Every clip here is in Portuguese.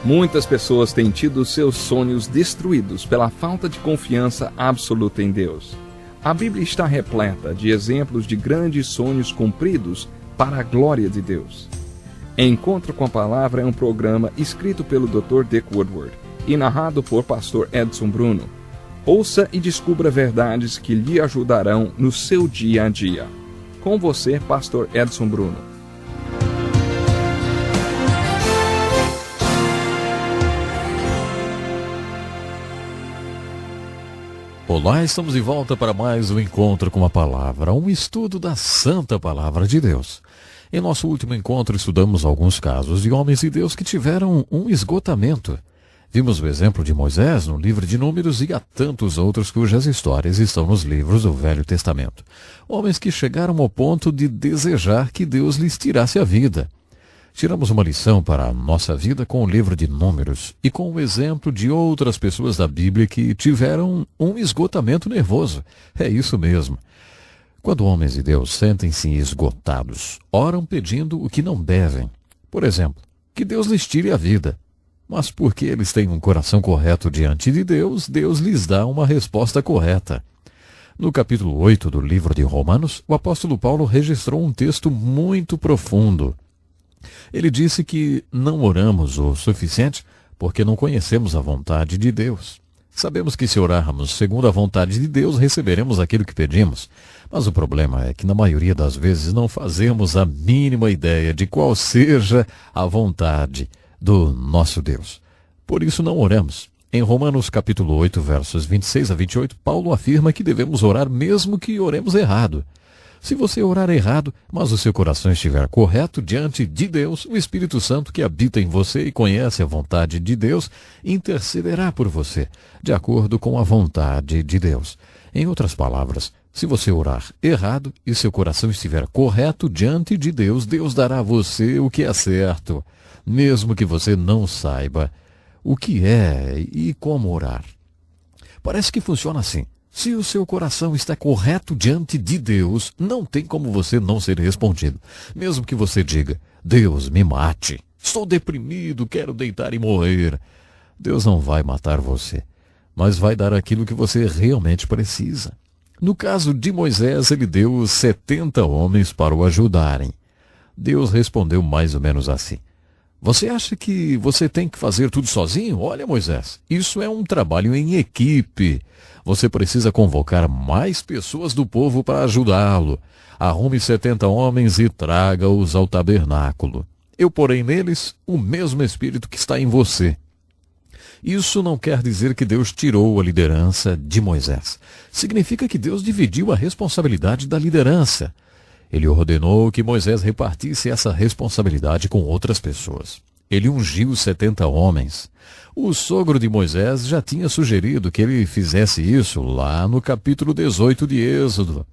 Muitas pessoas têm tido seus sonhos destruídos pela falta de confiança absoluta em Deus. A Bíblia está repleta de exemplos de grandes sonhos cumpridos para a glória de Deus. Encontro com a Palavra é um programa escrito pelo Dr. Dick Woodward e narrado por Pastor Edson Bruno. Ouça e descubra verdades que lhe ajudarão no seu dia a dia. Com você, Pastor Edson Bruno. Olá, estamos de volta para mais um Encontro com a Palavra, um estudo da Santa Palavra de Deus. Em nosso último encontro, estudamos alguns casos de homens de Deus que tiveram um esgotamento. Vimos o exemplo de Moisés no livro de Números e há tantos outros cujas histórias estão nos livros do Velho Testamento. Homens que chegaram ao ponto de desejar que Deus lhes tirasse a vida. Tiramos uma lição para a nossa vida com o livro de Números e com o exemplo de outras pessoas da Bíblia que tiveram um esgotamento nervoso. É isso mesmo. Quando homens de Deus sentem-se esgotados, oram pedindo o que não devem. Por exemplo, que Deus lhes tire a vida. Mas porque eles têm um coração correto diante de Deus, Deus lhes dá uma resposta correta. No capítulo 8 do livro de Romanos, o apóstolo Paulo registrou um texto muito profundo. Ele disse que não oramos o suficiente porque não conhecemos a vontade de Deus. Sabemos que se orarmos segundo a vontade de Deus, receberemos aquilo que pedimos. Mas o problema é que na maioria das vezes não fazemos a mínima ideia de qual seja a vontade do nosso Deus. Por isso não oramos. Em Romanos capítulo 8, versos 26 a 28, Paulo afirma que devemos orar mesmo que oremos errado. Se você orar errado, mas o seu coração estiver correto diante de Deus, o Espírito Santo que habita em você e conhece a vontade de Deus, intercederá por você, de acordo com a vontade de Deus. Em outras palavras, se você orar errado e seu coração estiver correto diante de Deus, Deus dará a você o que é certo, mesmo que você não saiba o que é e como orar. Parece que funciona assim. Se o seu coração está correto diante de Deus, não tem como você não ser respondido. Mesmo que você diga, Deus me mate, estou deprimido, quero deitar e morrer. Deus não vai matar você, mas vai dar aquilo que você realmente precisa. No caso de Moisés, ele deu 70 homens para o ajudarem. Deus respondeu mais ou menos assim. Você acha que você tem que fazer tudo sozinho? Olha, Moisés, isso é um trabalho em equipe. Você precisa convocar mais pessoas do povo para ajudá-lo. Arrume 70 homens e traga-os ao tabernáculo. Eu porei neles o mesmo Espírito que está em você. Isso não quer dizer que Deus tirou a liderança de Moisés. Significa que Deus dividiu a responsabilidade da liderança. Ele ordenou que Moisés repartisse essa responsabilidade com outras pessoas. Ele ungiu 70 homens. O sogro de Moisés já tinha sugerido que ele fizesse isso lá no capítulo 18 de Êxodo.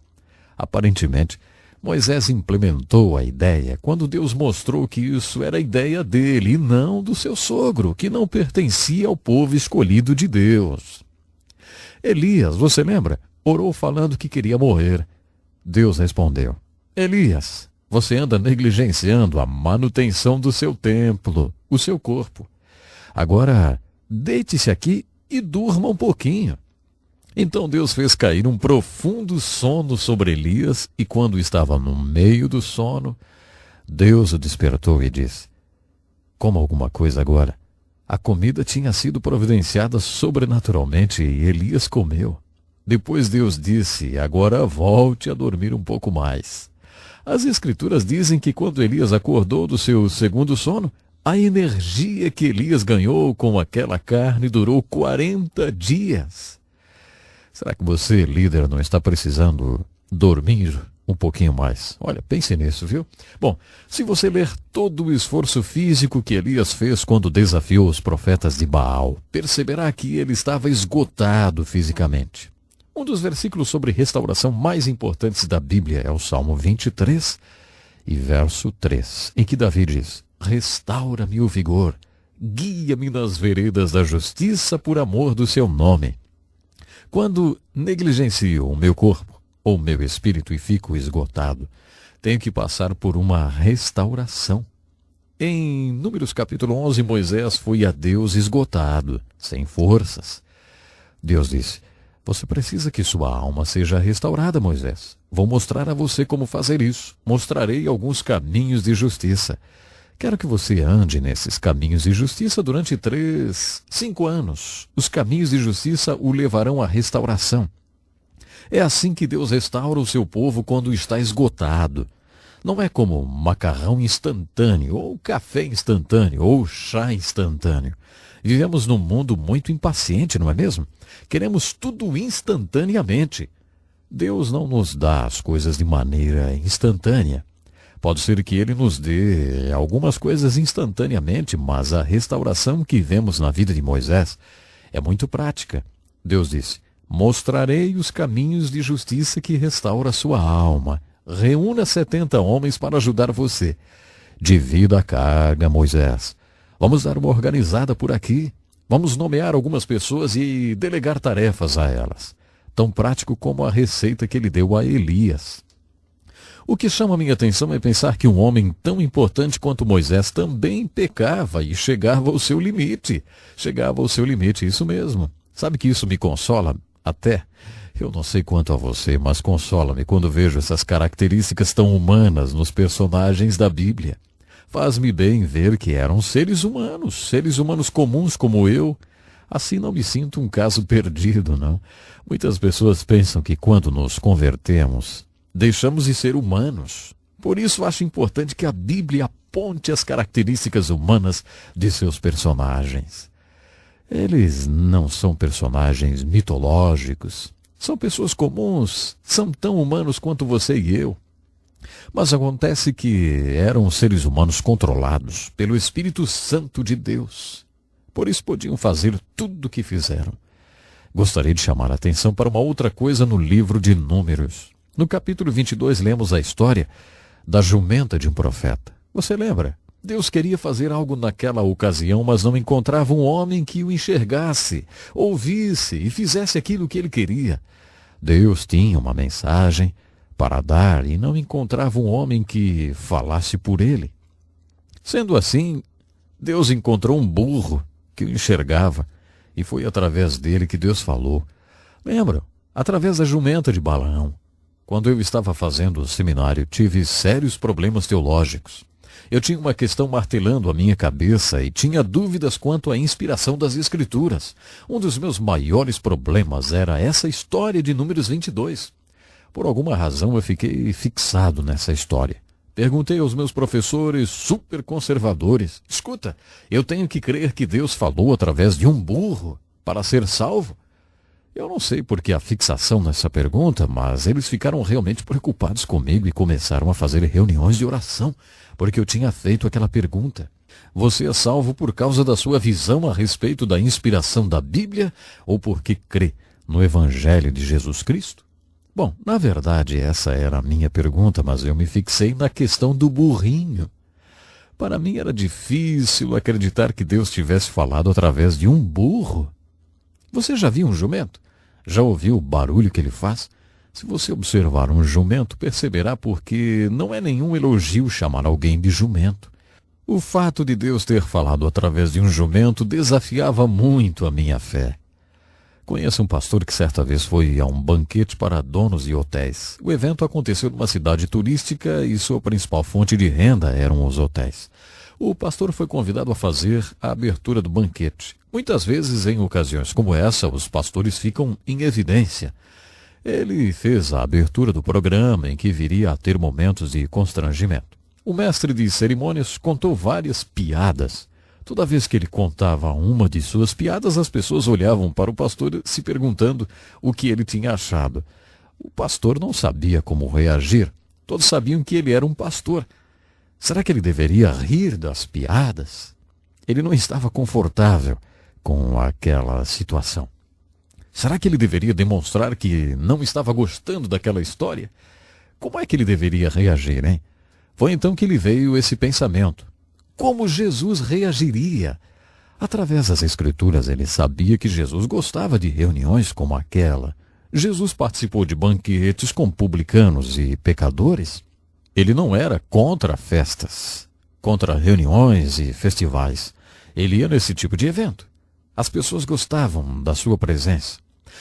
Aparentemente, Moisés implementou a ideia quando Deus mostrou que isso era a ideia dele e não do seu sogro, que não pertencia ao povo escolhido de Deus. Elias, você lembra? Orou falando que queria morrer. Deus respondeu, Elias, você anda negligenciando a manutenção do seu templo, o seu corpo. Agora, deite-se aqui e durma um pouquinho. Então Deus fez cair um profundo sono sobre Elias e quando estava no meio do sono, Deus o despertou e disse, coma alguma coisa agora. A comida tinha sido providenciada sobrenaturalmente e Elias comeu. Depois Deus disse, agora volte a dormir um pouco mais. As Escrituras dizem que quando Elias acordou do seu segundo sono, a energia que Elias ganhou com aquela carne durou 40 dias. Será que você, líder, não está precisando dormir um pouquinho mais? Olha, pense nisso, viu? Bom, se você ler todo o esforço físico que Elias fez quando desafiou os profetas de Baal, perceberá que ele estava esgotado fisicamente. Um dos versículos sobre restauração mais importantes da Bíblia é o Salmo 23 e verso 3, em que Davi diz, restaura-me o vigor, guia-me nas veredas da justiça por amor do seu nome. Quando negligencio o meu corpo ou meu espírito e fico esgotado, tenho que passar por uma restauração. Em Números capítulo 11, Moisés foi a Deus esgotado, sem forças. Deus disse: você precisa que sua alma seja restaurada, Moisés. Vou mostrar a você como fazer isso. Mostrarei alguns caminhos de justiça. Quero que você ande nesses caminhos de justiça durante 5 anos. Os caminhos de justiça o levarão à restauração. É assim que Deus restaura o seu povo quando está esgotado. Não é como macarrão instantâneo, ou café instantâneo, ou chá instantâneo. Vivemos num mundo muito impaciente, não é mesmo? Queremos tudo instantaneamente. Deus não nos dá as coisas de maneira instantânea. Pode ser que Ele nos dê algumas coisas instantaneamente, mas a restauração que vemos na vida de Moisés é muito prática. Deus disse: mostrarei os caminhos de justiça que restaura a sua alma. Reúna 70 homens para ajudar você. Divida a carga, Moisés. Vamos dar uma organizada por aqui. Vamos nomear algumas pessoas e delegar tarefas a elas. Tão prático como a receita que ele deu a Elias. O que chama minha atenção é pensar que um homem tão importante quanto Moisés também pecava e chegava ao seu limite. Chegava ao seu limite, isso mesmo. Sabe que isso me consola até? Eu não sei quanto a você, mas consola-me quando vejo essas características tão humanas nos personagens da Bíblia. Faz-me bem ver que eram seres humanos comuns como eu. Assim não me sinto um caso perdido, não. Muitas pessoas pensam que quando nos convertemos, deixamos de ser humanos. Por isso acho importante que a Bíblia aponte as características humanas de seus personagens. Eles não são personagens mitológicos. São pessoas comuns, são tão humanos quanto você e eu. Mas acontece que eram seres humanos controlados pelo Espírito Santo de Deus. Por isso podiam fazer tudo o que fizeram. Gostaria de chamar a atenção para uma outra coisa no livro de Números. No capítulo 22 lemos a história da jumenta de um profeta. Você lembra? Deus queria fazer algo naquela ocasião, mas não encontrava um homem que o enxergasse, ouvisse e fizesse aquilo que ele queria. Deus tinha uma mensagem para dar e não encontrava um homem que falasse por ele. Sendo assim, Deus encontrou um burro que o enxergava e foi através dele que Deus falou. Lembram? Através da jumenta de Balaão. Quando eu estava fazendo o seminário, tive sérios problemas teológicos. Eu tinha uma questão martelando a minha cabeça e tinha dúvidas quanto à inspiração das Escrituras. Um dos meus maiores problemas era essa história de Números 22. Por alguma razão eu fiquei fixado nessa história. Perguntei aos meus professores super conservadores: escuta, eu tenho que crer que Deus falou através de um burro para ser salvo? Eu não sei por que a fixação nessa pergunta, mas eles ficaram realmente preocupados comigo e começaram a fazer reuniões de oração, porque eu tinha feito aquela pergunta. Você é salvo por causa da sua visão a respeito da inspiração da Bíblia ou porque crê no Evangelho de Jesus Cristo? Bom, na verdade essa era a minha pergunta, mas eu me fixei na questão do burrinho. Para mim era difícil acreditar que Deus tivesse falado através de um burro. Você já viu um jumento? Já ouviu o barulho que ele faz? Se você observar um jumento, perceberá porque não é nenhum elogio chamar alguém de jumento. O fato de Deus ter falado através de um jumento desafiava muito a minha fé. Conheço um pastor que certa vez foi a um banquete para donos de hotéis. O evento aconteceu numa cidade turística e sua principal fonte de renda eram os hotéis. O pastor foi convidado a fazer a abertura do banquete. Muitas vezes, em ocasiões como essa, os pastores ficam em evidência. Ele fez a abertura do programa, em que viria a ter momentos de constrangimento. O mestre de cerimônias contou várias piadas. Toda vez que ele contava uma de suas piadas, as pessoas olhavam para o pastor se perguntando o que ele tinha achado. O pastor não sabia como reagir. Todos sabiam que ele era um pastor. Será que ele deveria rir das piadas? Ele não estava confortável com aquela situação. Será que ele deveria demonstrar que não estava gostando daquela história? Como é que ele deveria reagir, hein? Foi então que lhe veio esse pensamento. Como Jesus reagiria? Através das Escrituras, ele sabia que Jesus gostava de reuniões como aquela. Jesus participou de banquetes com publicanos e pecadores. Ele não era contra festas. contra reuniões e festivais. Ele ia nesse tipo de evento. As pessoas gostavam da sua presença.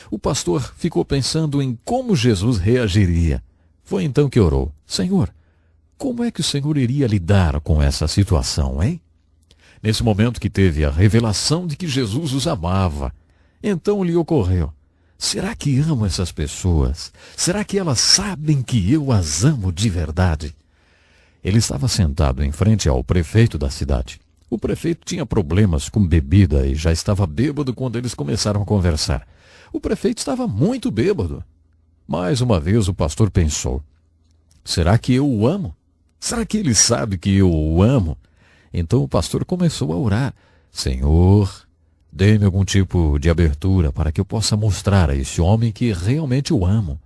O pastor ficou pensando em como Jesus reagiria. Foi então que orou: Senhor, como é que o Senhor iria lidar com essa situação, hein? Nesse momento que teve a revelação de que Jesus os amava, então lhe ocorreu: será que amo essas pessoas? Será que elas sabem que eu as amo de verdade? Ele estava sentado em frente ao prefeito da cidade. O prefeito tinha problemas com bebida e já estava bêbado quando eles começaram a conversar. O prefeito estava muito bêbado. Mais uma vez o pastor pensou: será que eu o amo? Será que ele sabe que eu o amo? Então o pastor começou a orar: Senhor, dê-me algum tipo de abertura para que eu possa mostrar a esse homem que realmente o amo.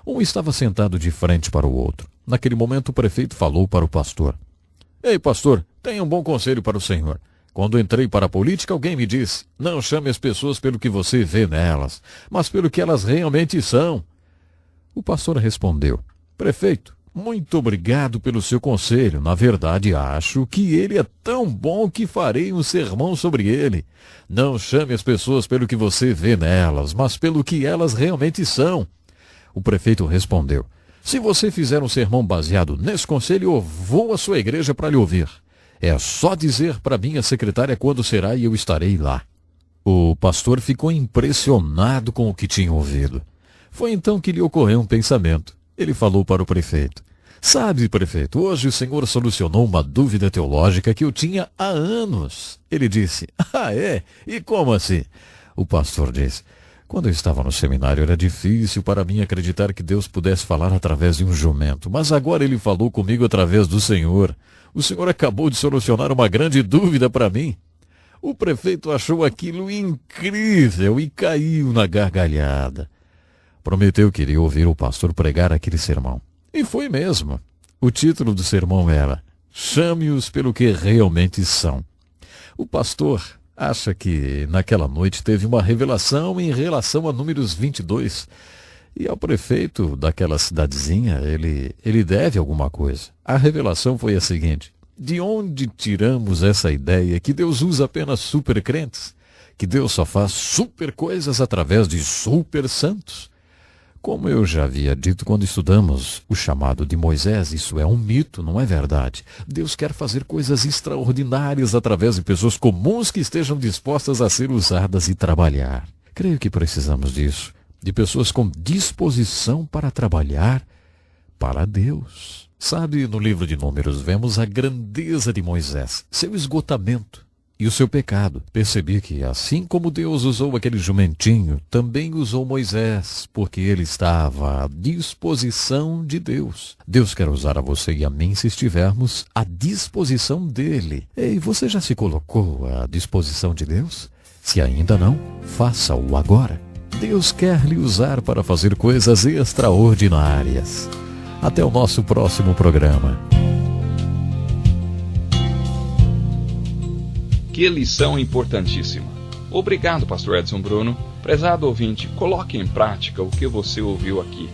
Um estava sentado de frente para o outro. Naquele momento o prefeito falou para o pastor: Ei, pastor, tenho um bom conselho para o senhor. Quando entrei para a política, alguém me disse: não chame as pessoas pelo que você vê nelas, mas pelo que elas realmente são. O pastor respondeu: Prefeito, muito obrigado pelo seu conselho. Na verdade, acho que ele é tão bom que farei um sermão sobre ele. Não chame as pessoas pelo que você vê nelas, mas pelo que elas realmente são. O prefeito respondeu: se você fizer um sermão baseado nesse conselho, eu vou à sua igreja para lhe ouvir. É só dizer para minha secretária quando será e eu estarei lá. O pastor ficou impressionado com o que tinha ouvido. Foi então que lhe ocorreu um pensamento. Ele falou para o prefeito: sabe, prefeito, hoje o senhor solucionou uma dúvida teológica que eu tinha há anos. Ele disse: ah, é? E como assim? O pastor disse: quando eu estava no seminário era difícil para mim acreditar que Deus pudesse falar através de um jumento, mas agora ele falou comigo através do Senhor. O Senhor acabou de solucionar uma grande dúvida para mim. O prefeito achou aquilo incrível e caiu na gargalhada. Prometeu que iria ouvir o pastor pregar aquele sermão. E foi mesmo. O título do sermão era: Chame-os pelo que realmente são. O pastor acha que naquela noite teve uma revelação em relação a Números 22. E ao prefeito daquela cidadezinha, ele deve alguma coisa. A revelação foi a seguinte: de onde tiramos essa ideia que Deus usa apenas super crentes? Que Deus só faz super coisas através de super santos? Como eu já havia dito quando estudamos o chamado de Moisés, isso é um mito, não é verdade. Deus quer fazer coisas extraordinárias através de pessoas comuns que estejam dispostas a ser usadas e trabalhar. Creio que precisamos disso, de pessoas com disposição para trabalhar para Deus. Sabe, no livro de Números vemos a grandeza de Moisés, seu esgotamento e o seu pecado. Percebi que, assim como Deus usou aquele jumentinho, também usou Moisés, porque ele estava à disposição de Deus. Deus quer usar a você e a mim se estivermos à disposição dele. Ei, você já se colocou à disposição de Deus? Se ainda não, faça-o agora. Deus quer lhe usar para fazer coisas extraordinárias. Até o nosso próximo programa. Que lição importantíssima. Obrigado, pastor Edson Bruno. Prezado ouvinte, coloque em prática o que você ouviu aqui.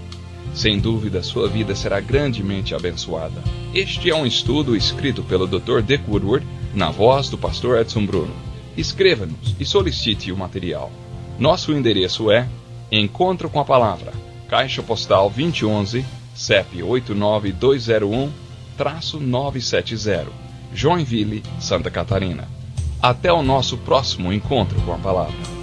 Sem dúvida, sua vida será grandemente abençoada. Este é um estudo escrito pelo Dr. Dick Woodward, na voz do pastor Edson Bruno. Escreva-nos e solicite o material. Nosso endereço é Encontro com a Palavra, Caixa Postal 2011, CEP 89201-970, Joinville, Santa Catarina. Até o nosso próximo encontro com a Palavra.